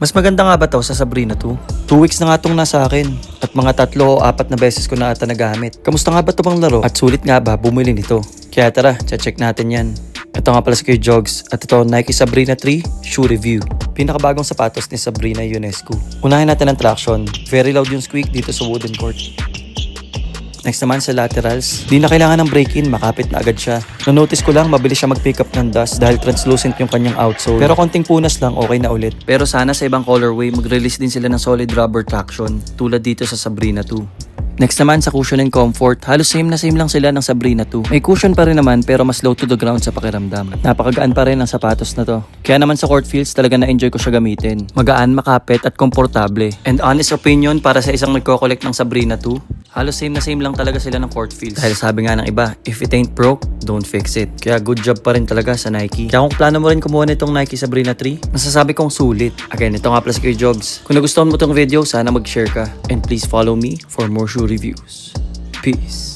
Mas maganda nga ba to sa Sabrina 2? 2 weeks na nga tong nasa akin at mga 3 o 4 na beses ko na ata nagamit. Kamusta nga ba ito bang laro? At sulit nga ba bumili nito? Kaya tara, check natin yan. Ito nga pala si Kuya Jogs at ito Nike Sabrina 3 Shoe Review. Pinakabagong sapatos ni Sabrina Ionescu. Unahin natin ang traction. Very loud yung squeak dito sa wooden court. Next naman sa laterals, di na kailangan ng break-in, makapit na agad siya. Na-notice ko lang, mabilis siya mag-pick up ng dust dahil translucent yung kanyang outsole. Pero konting punas lang, okay na ulit. Pero sana sa ibang colorway, mag-release din sila ng solid rubber traction tulad dito sa Sabrina 2. Next naman sa cushion and comfort, halos same na same lang sila ng Sabrina 2. May cushion pa rin naman pero mas low to the ground sa pakiramdam. Napakagaan pa rin ang sapatos na to. Kaya naman sa court feels talaga na-enjoy ko siya gamitin. Magaan, makapit at komportable. And honest opinion para sa isang nagko-collect ng Sabrina 2, halos same na same lang talaga sila ng court feels. Dahil sabi nga ng iba, if it ain't broke, don't fix it. Kaya good job pa rin talaga sa Nike. Kaya kung plano mo rin kumuha nitong Nike Sabrina 3, masasabi kong sulit. Again, ito nga pala si Kuya Jogs. Kung nagustuhan mo itong video, sana mag-share ka. And please follow me for more shoe reviews. Peace.